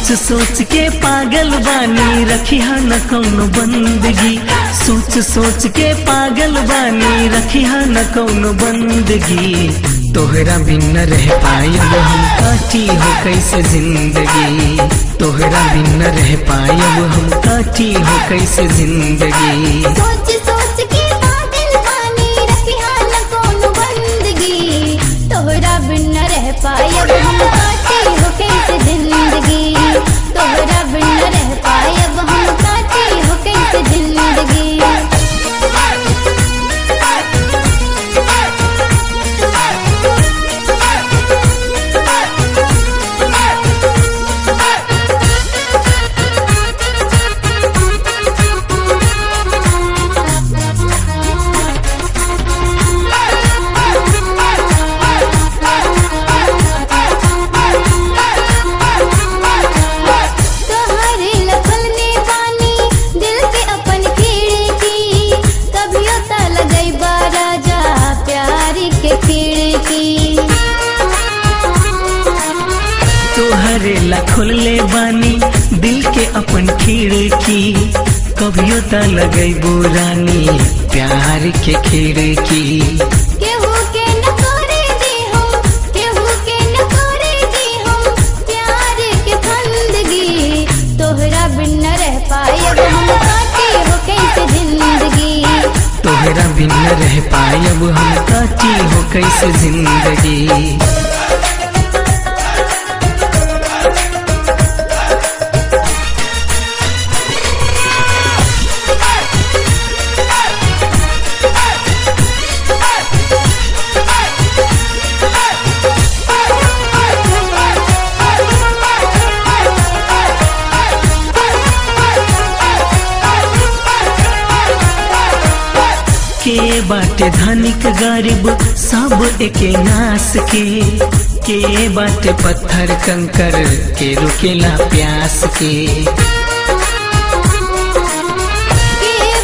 सोच सोच के पागल बानी रखिया न कौनो बंदगी। सोच सोच के पागल बानी रखिया न कौनो बंदगी। तोहरा बिन न रह पायब हम काटी हो कैसे जिंदगी। तोहरा बिन न रह पायब हम काटी हो कैसे जिंदगी। सोच सोच के पागल बानी रखिया न कौनो बंदगी। तोहरा बिन न रह पायब हम काटी हो कैसे जिंदगी। तोहरा बिन न रह पायब हम काटी हो कैसे जिंदगी। तोहरे ला खोलले बानी दिल के अपन खिड़की। कभियो त लगैबो रानी प्यार के खिड़की। केहू के न करे दी हम, केहू के न करे दी हम प्यार के फंदगी। तोहरा बिन न रह पायब हम काटी हो कैसे जिंदगी। तोहरा बिन न रह पायब हम काटी हो कैसे जिंदगी। के बाटे धनिक गरीब सब एके नास के बाटे पत्थर कंकर के रुकेला प्यास के।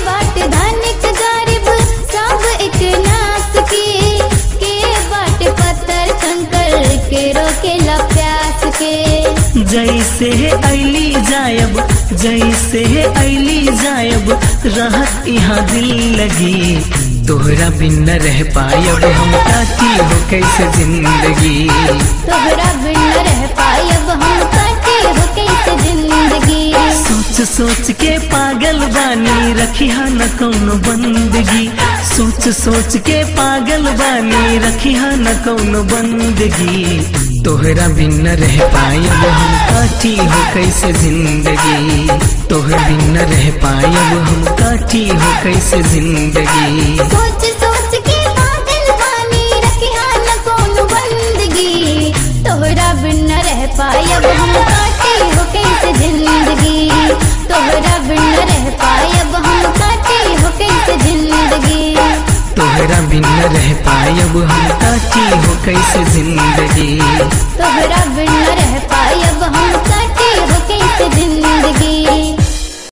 बाटे धनिक गरीब सब एक नास के बाटे पत्थर कंकर के रोकेला प्यास के। जैसे ऐली जायब जैसे ऐली जायब रहत यहाँ दिल लगी। तोहरा बिन न रह पायब हम काटी हो कैसे जिंदगी। तोहरा बिन न रह पायब हम काटी हो कैसे जिंदगी। सोच सोच के पागल बानी रखिया न कौनो बंदगी। सोच सोच के पागल बानी रखिया न कौनो बंदगी। तोहरा बिन न रह पायब हम काटी हो कैसे जिंदगी। तोहरा बिन न रह पायब हम काटी हो कैसे जिंदगी। सोच सोच के पागल बानी रखिया न कौनो बंदगी। तोहरा बिन न रह पायब हम काटी हो कैसे जिंदगी। तोहरा बिन न रह पायब हम काटी हो कैसे जिंदगी। तोहरा बिन न रह पायब हम काटी हो कैसे जिंदगी। तोहरा बिन न रह